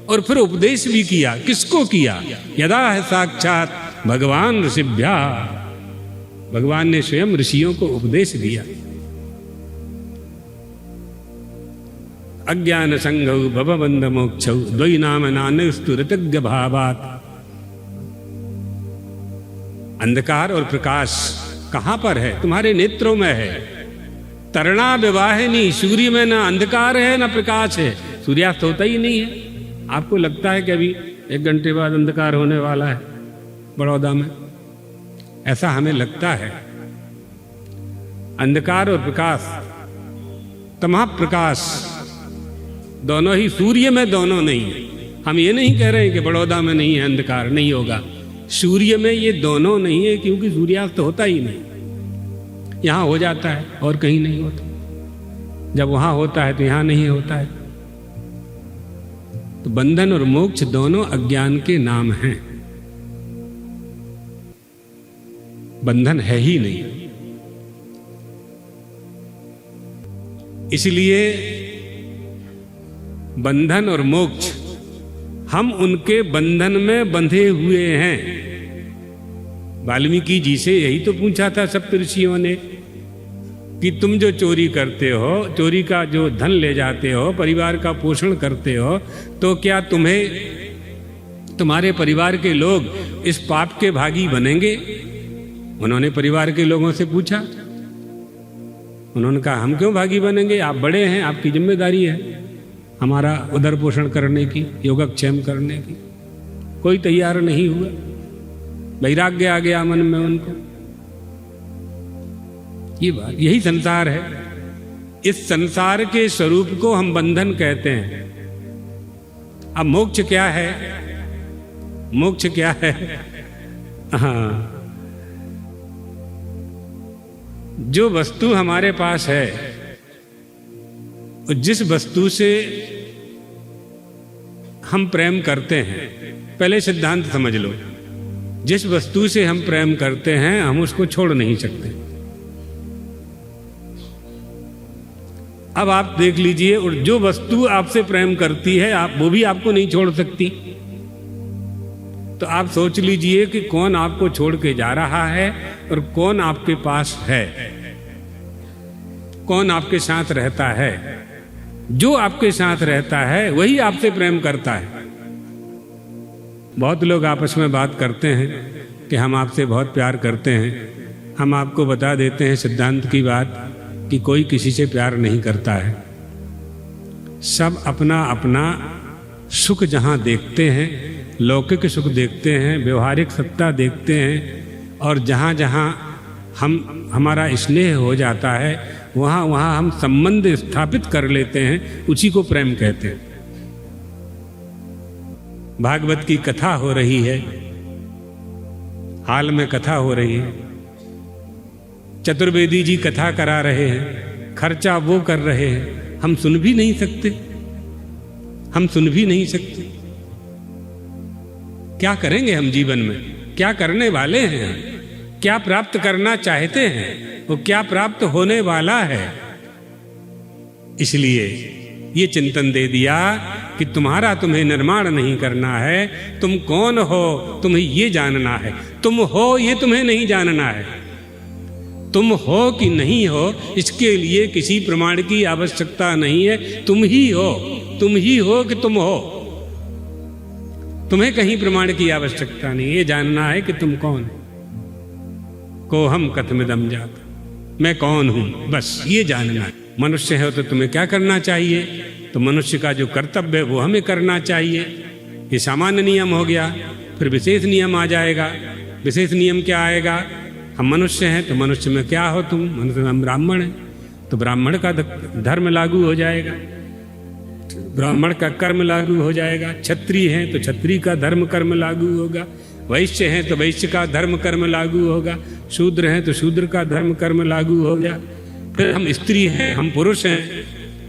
और फिर उपदेश भी किया। किसको किया? यदा है साक्षात भगवान ऋषिभ्या, भगवान ने स्वयं ऋषियों को उपदेश दिया। अज्ञान संगौ भवबंध मोक्षौ द्वै नाम नानस्तु ऋतज्ञ भावात्। अंधकार और प्रकाश कहां पर है? तुम्हारे नेत्रों में है। तरणा विवाहिनी, सूर्य में ना अंधकार है ना प्रकाश है, सूर्यास्त होता ही नहीं है। आपको लगता है कि अभी 1 घंटे बाद अंधकार होने वाला है बड़ौदा में? ऐसा हमें लगता है। अंधकार और प्रकाश, तमः प्रकाश, दोनों ही सूर्य में, दोनों नहीं है। हम ये नहीं कह रहे हैं कि बड़ौदा में नहीं है अंधकार, नहीं होगा। सूर्य में ये दोनों नहीं है, क्योंकि सूर्यास्त होता ही नहीं। यहां हो जाता है और कहीं नहीं होता। जब वहां होता है तो यहां नहीं होता है। तो बंधन और मोक्ष दोनों अज्ञान के नाम हैं। बंधन है ही नहीं। इसलिए बंधन और मोक्ष, हम उनके बंधन में बंधे हुए हैं। वाल्मीकि जी से यही तो पूछा था सप्तऋषियों ने कि तुम जो चोरी करते हो, चोरी का जो धन ले जाते हो, परिवार का पोषण करते हो, तो क्या तुम्हें तुम्हारे परिवार के लोग इस पाप के भागी बनेंगे? उन्होंने परिवार के लोगों से पूछा। उन्होंने कहा हम क्यों भागी बनेंगे, आप बड़े हैं, आपकी जिम्मेदारी है हमारा उदर पोषण करने की, योगक्षेम करने की। कोई तैयार नहीं हुआ, वैराग्य आ गया मन में उनको। ये बात, यही संसार है। इस संसार के स्वरूप को हम बंधन कहते हैं। अब मोक्ष क्या है? मोक्ष क्या है? हाँ, जो वस्तु हमारे पास है, जिस वस्तु से हम प्रेम करते हैं, पहले सिद्धांत समझ लो। जिस वस्तु से हम प्रेम करते हैं हम उसको छोड़ नहीं सकते। अब आप देख लीजिए, और जो वस्तु आपसे प्रेम करती है आप वो भी आपको नहीं छोड़ सकती। तो आप सोच लीजिए कि कौन आपको छोड़ के जा रहा है और कौन आपके पास है, कौन आपके साथ रहता है। जो आपके साथ रहता है वही आपसे प्रेम करता है। बहुत लोग आपस में बात करते हैं कि हम आपसे बहुत प्यार करते हैं। हम आपको बता देते हैं सिद्धांत की बात कि कोई किसी से प्यार नहीं करता है। सब अपना अपना सुख जहाँ देखते हैं, लौकिक सुख देखते हैं, व्यवहारिक सत्ता देखते हैं, और जहाँ जहाँ हमारा स्नेह हो जाता है वहाँ वहाँ हम संबंध स्थापित कर लेते हैं, उसी को प्रेम कहते हैं। भागवत की कथा हो रही है, हाल में कथा हो रही है। चतुर्वेदी जी कथा करा रहे हैं, खर्चा वो कर रहे हैं, हम सुन भी नहीं सकते। हम सुन भी नहीं सकते। क्या करेंगे हम जीवन में? क्या करने वाले हैं? क्या प्राप्त करना चाहते हैं? वो क्या प्राप्त होने वाला है? इसलिए ये चिंतन दे दिया कि तुम्हें निर्माण नहीं करना है। तुम कौन हो तुम्हें ये जानना है। तुम हो ये तुम्हें नहीं जानना है। तुम हो कि नहीं हो इसके लिए किसी प्रमाण की आवश्यकता नहीं है। तुम ही हो, तुम ही हो कि तुम हो। तुम्हें कहीं प्रमाण की आवश्यकता नहीं। ये जानना है कि तुम कौन हो। को हम कथमिदम जाता, मैं कौन हूं, बस ये जानना है। मनुष्य है तो तुम्हें क्या करना चाहिए? तो मनुष्य का जो कर्तव्य है वो हमें करना चाहिए। ये सामान्य नियम हो गया। फिर विशेष नियम आ जाएगा। विशेष नियम क्या आएगा? हम मनुष्य हैं तो मनुष्य में क्या हो तुम? मनुष्य हम ब्राह्मण हैं तो ब्राह्मण का धर्म लागू हो जाएगा, ब्राह्मण का कर्म लागू हो जाएगा। क्षत्रिय हैं तो क्षत्रिय का धर्म कर्म लागू होगा। वैश्य हैं तो वैश्य का धर्म कर्म लागू होगा। शूद्र हैं तो शूद्र का धर्म कर्म लागू हो गया। फिर हम स्त्री हैं, हम पुरुष हैं,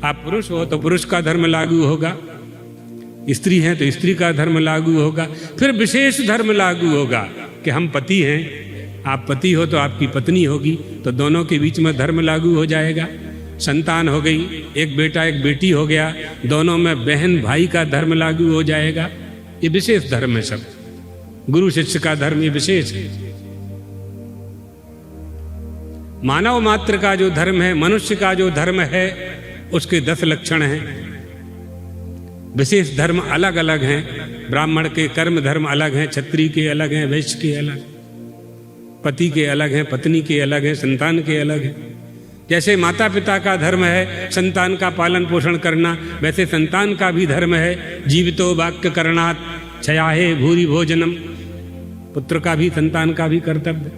आप पुरुष हो तो पुरुष का धर्म लागू होगा। स्त्री हैं तो स्त्री का धर्म लागू होगा। फिर विशेष धर्म लागू होगा कि हम पति हैं, आप पति हो तो आपकी पत्नी होगी, तो दोनों के बीच में धर्म लागू हो जाएगा। संतान हो गई, एक बेटा एक बेटी हो गया, दोनों में बहन भाई का धर्म लागू हो जाएगा। ये विशेष धर्म है। सब गुरु शिष्य का धर्म ये विशेष है। मानव मात्र का जो धर्म है, मनुष्य का जो धर्म है, उसके 10 लक्षण हैं। विशेष धर्म अलग अलग हैं। ब्राह्मण के कर्म धर्म अलग हैं, क्षत्रिय के अलग हैं, वैश्य के अलग, पति के अलग हैं, पत्नी के अलग हैं, संतान के अलग हैं। जैसे माता पिता का धर्म है संतान का पालन पोषण करना, वैसे संतान का भी धर्म है जीवितो वाक्य करणात् क्षयाहे भूरि भोजनम। पुत्र का भी संतान का भी कर्तव्य।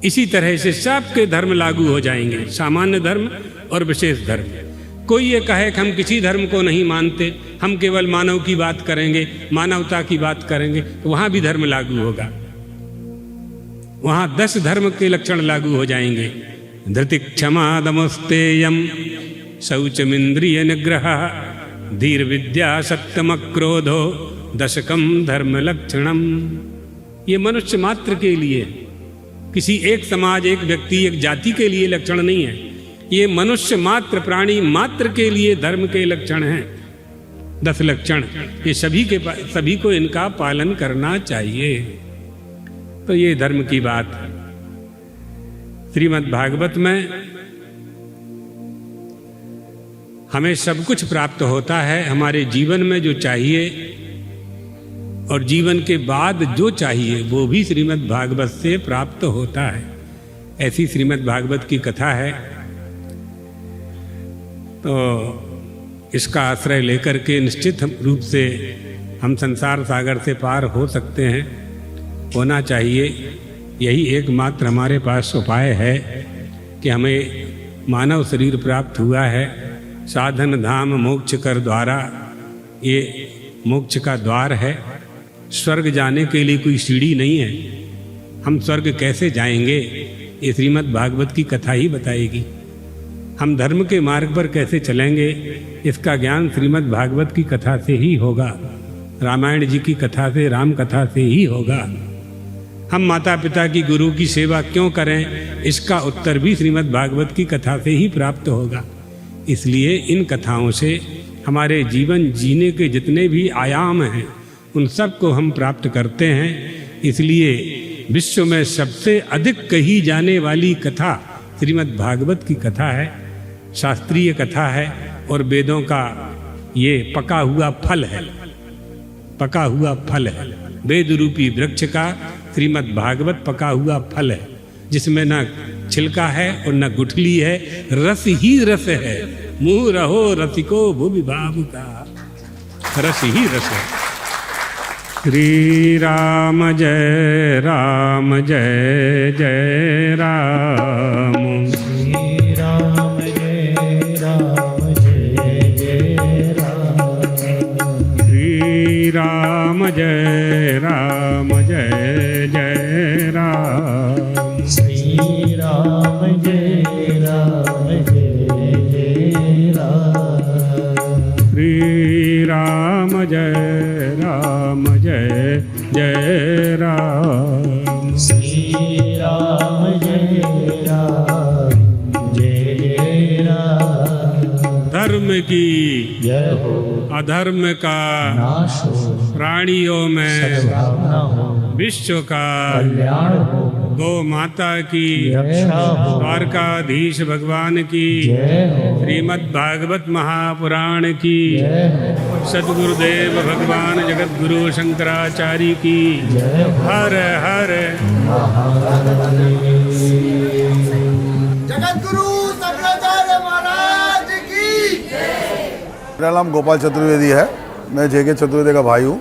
इसी तरह से सबके धर्म लागू हो जाएंगे, सामान्य धर्म और विशेष धर्म। कोई ये कहे कि हम किसी धर्म को नहीं मानते, हम केवल मानव की बात करेंगे, मानवता की बात करेंगे, तो वहां भी धर्म लागू होगा। वहां 10 धर्म के लक्षण लागू हो जाएंगे। धृति क्षमा दमस्तेयम शौचमिंद्रिय निग्रह धीर विद्या सत्यम क्रोधो दशकम धर्म लक्षणम। ये मनुष्य मात्र के लिए, किसी एक समाज, एक व्यक्ति, एक जाति के लिए लक्षण नहीं है। ये मनुष्य मात्र, प्राणी मात्र के लिए धर्म के लक्षण हैं। 10 लक्षण, ये सभी को इनका पालन करना चाहिए। तो ये धर्म की बात। श्रीमद् भागवत में हमें सब कुछ प्राप्त होता है। हमारे जीवन में जो चाहिए और जीवन के बाद जो चाहिए वो भी श्रीमद् भागवत से प्राप्त होता है। ऐसी श्रीमद् भागवत की कथा है। तो इसका आश्रय लेकर के निश्चित रूप से हम संसार सागर से पार हो सकते हैं, होना चाहिए। यही एकमात्र हमारे पास उपाय है कि हमें मानव शरीर प्राप्त हुआ है। साधन धाम मोक्ष कर द्वारा, ये मोक्ष का द्वार है। स्वर्ग जाने के लिए कोई सीढ़ी नहीं है। हम स्वर्ग कैसे जाएंगे, ये श्रीमद् भागवत की कथा ही बताएगी। हम धर्म के मार्ग पर कैसे चलेंगे, इसका ज्ञान श्रीमद् भागवत की कथा से ही होगा। रामायण जी की कथा से, राम कथा से ही होगा। हम माता पिता की, गुरु की सेवा क्यों करें, इसका उत्तर भी श्रीमद् भागवत की कथा से ही प्राप्त होगा। इसलिए इन कथाओं से हमारे जीवन जीने के जितने भी आयाम हैं उन सब को हम प्राप्त करते हैं। इसलिए विश्व में सबसे अधिक कही जाने वाली कथा श्रीमद् भागवत की कथा है। शास्त्रीय कथा है और वेदों का ये पका हुआ फल है। पका हुआ फल है वेद रूपी वृक्ष का श्रीमद् भागवत पका हुआ फल है, जिसमें न छिलका है और न गुठली है, रस ही रस है। मुँह रहो रसिको भुवि भावुका, रस ही रस है। श्री राम जय जय राम। श्री राम जय जय राम। श्री राम जय जय राम। श्री राम जय जय राम। श्री राम जय जय राम। श्री राम जय जय राम। धर्म की जय हो, अधर्म का नाश हो, प्राणियों में सद्भावना हो, विश्व का कल्याण हो, गौ माता की रक्षा हो, द्वारकाधीश भगवान की जय हो, श्रीमद् भागवत महापुराण की जय हो, सद्गुरुदेव भगवान जगत गुरु शंकराचार्य की जय हो। हर हर जगत गुरु शंकराचार्य महाराज की। मेरा नाम गोपाल चतुर्वेदी है। मैं जे.के. चतुर्वेदी का भाई हूँ।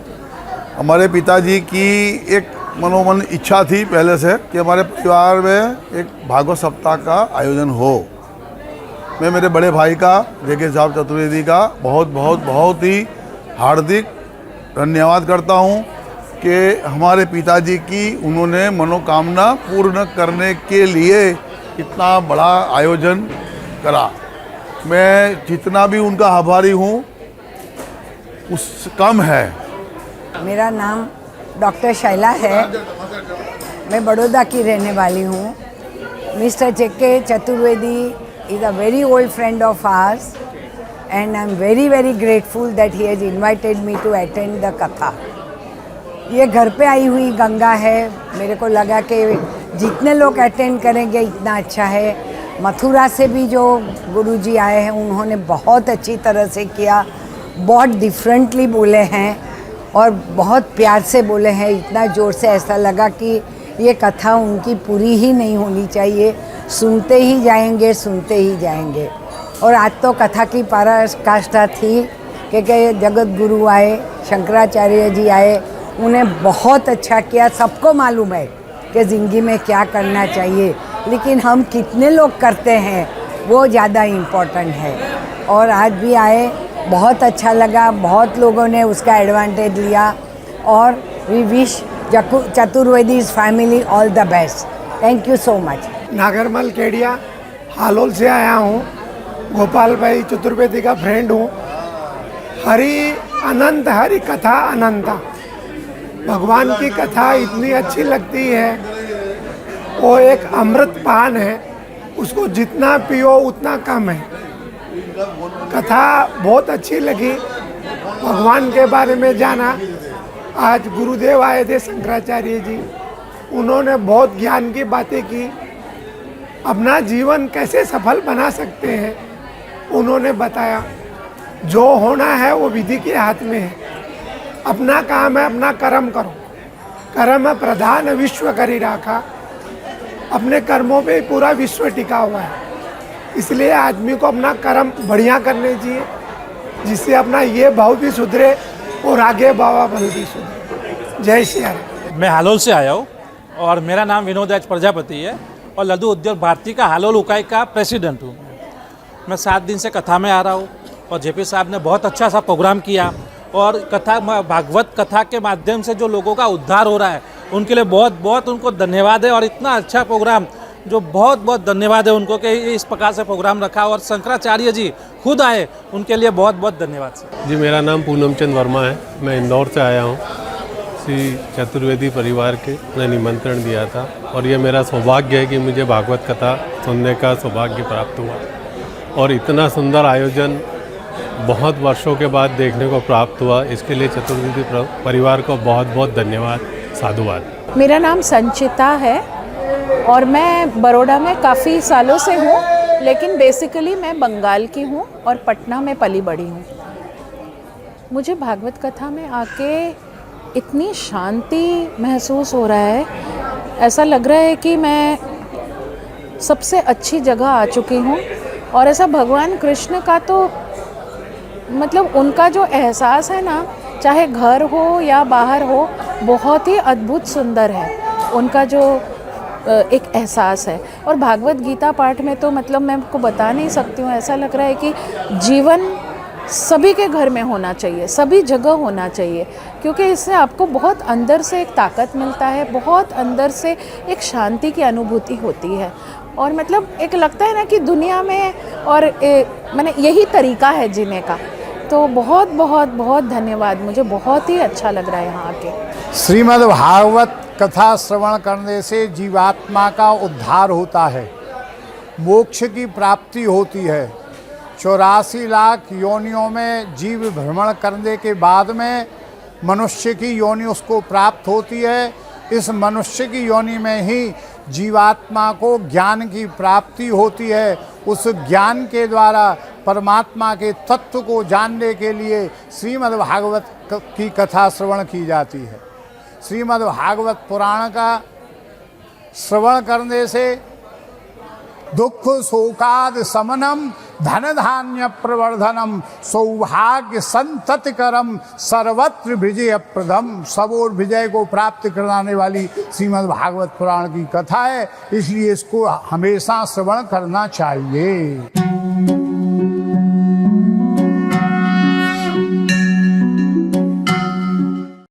हमारे पिताजी की एक मनोमन इच्छा थी पहले से कि हमारे परिवार में एक भागवत सप्ताह का आयोजन हो। मैं मेरे बड़े भाई का, जे.के. साहब चतुर्वेदी का बहुत ही हार्दिक धन्यवाद करता हूँ कि हमारे पिताजी की उन्होंने मनोकामना पूर्ण करने के लिए इतना बड़ा आयोजन करा। मैं जितना भी उनका आभारी हूँ उस कम है। मेरा नाम डॉक्टर शैला है। मैं बड़ौदा की रहने वाली हूँ। Mister JK. Chaturvedi is a very old friend of ours and I'm very grateful that he has invited me to attend the katha. ये घर पे आई हुई गंगा है। मेरे को लगा कि जितने लोग अटेंड करेंगे इतना अच्छा है। मथुरा से भी जो गुरुजी आए हैं उन्होंने बहुत अच्छी तरह से किया, बहुत डिफरेंटली बोले हैं और बहुत प्यार से बोले हैं। इतना ज़ोर से ऐसा लगा कि ये कथा उनकी पूरी ही नहीं होनी चाहिए, सुनते ही जाएंगे सुनते ही जाएंगे। और आज तो कथा की पराकाष्ठा थी कि जगत गुरु आए, शंकराचार्य जी आए, उन्हें बहुत अच्छा किया। सबको मालूम है कि ज़िंदगी में क्या करना चाहिए, लेकिन हम कितने लोग करते हैं वो ज़्यादा इम्पोर्टेंट है। और आज भी आए, बहुत अच्छा लगा। बहुत लोगों ने उसका एडवांटेज लिया और we wish Chaturvedi's family all the best. Thank you so much. Nagarmal Kedia Halol से आया हूँ। गोपाल भाई चतुर्वेदी का फ्रेंड हूँ। हरि अनंत, हरि कथा अनंता। भगवान की कथा इतनी अच्छी लगती है, वो एक अमृत पान है, उसको जितना पियो उतना कम है। कथा बहुत अच्छी लगी, भगवान के बारे में जाना। आज गुरुदेव आए थे शंकराचार्य जी, उन्होंने बहुत ज्ञान की बातें की। अपना जीवन कैसे सफल बना सकते हैं उन्होंने बताया। जो होना है वो विधि के हाथ में है। अपना काम है अपना कर्म करो, कर्म प्रधान विश्व करी राखा। अपने कर्मों पे पूरा विश्व टिका हुआ है, इसलिए आदमी को अपना कर्म बढ़िया करने चाहिए, जिससे अपना ये भाव भी सुधरे और आगे भावाबल भी सुधरे। जय श्री राम। मैं हालोल से आया हूँ और मेरा नाम विनोद एच प्रजापति है और लघु उद्योग भारती का हालोल इकाई का प्रेसिडेंट हूँ। मैं 7 दिन से कथा में आ रहा हूँ और जेपी साहब ने बहुत अच्छा सा प्रोग्राम किया और कथा भागवत कथा के माध्यम से जो लोगों का उद्धार हो रहा है उनके लिए बहुत बहुत उनको धन्यवाद है। और इतना अच्छा प्रोग्राम जो बहुत बहुत धन्यवाद है उनको कि इस प्रकार से प्रोग्राम रखा और शंकराचार्य जी खुद आए, उनके लिए बहुत बहुत धन्यवाद सर। जी, मेरा नाम पूनम चंद वर्मा है, मैं इंदौर से आया हूँ। श्री चतुर्वेदी परिवार के ने निमंत्रण दिया था और ये मेरा सौभाग्य है कि मुझे भागवत कथा सुनने का सौभाग्य प्राप्त हुआ और इतना सुंदर आयोजन बहुत वर्षों के बाद देखने को प्राप्त हुआ। इसके लिए चतुर्वेदी परिवार को बहुत बहुत धन्यवाद, साधुवाद। मेरा नाम संचिता है और मैं बड़ौदा में काफ़ी सालों से हूँ, लेकिन बेसिकली मैं बंगाल की हूँ और पटना में पली बड़ी हूँ। मुझे भागवत कथा में आके इतनी शांति महसूस हो रहा है, ऐसा लग रहा है कि मैं सबसे अच्छी जगह आ चुकी हूँ। और ऐसा भगवान कृष्ण का तो मतलब उनका जो एहसास है ना, चाहे घर हो या बाहर हो, बहुत ही अद्भुत सुंदर है उनका जो एक एहसास है। और भागवत गीता पाठ में तो मतलब मैं आपको बता नहीं सकती हूँ, ऐसा लग रहा है कि जीवन सभी के घर में होना चाहिए, सभी जगह होना चाहिए, क्योंकि इससे आपको बहुत अंदर से एक ताकत मिलता है, बहुत अंदर से एक शांति की अनुभूति होती है। और मतलब एक लगता है ना कि दुनिया में और मैंने यही तरीका है जीने का। तो बहुत बहुत बहुत धन्यवाद, मुझे बहुत ही अच्छा लग रहा है यहाँ आके। श्रीमद् भागवत कथा श्रवण करने से जीवात्मा का उद्धार होता है, मोक्ष की प्राप्ति होती है। 84 लाख योनियों में जीव भ्रमण करने के बाद में मनुष्य की योनि उसको प्राप्त होती है। इस मनुष्य की योनि में ही जीवात्मा को ज्ञान की प्राप्ति होती है। उस ज्ञान के द्वारा परमात्मा के तत्व को जानने के लिए श्रीमद् भागवत की कथा श्रवण की जाती है। श्रीमद् भागवत पुराण का श्रवण करने से दुख शोकाद समनम धन धान्य प्रवर्धनम सौभाग्य संततिकरम सर्वत्र विजय प्रदम, सब और विजय को प्राप्त कराने वाली श्रीमद् भागवत पुराण की कथा है, इसलिए इसको हमेशा श्रवण करना चाहिए।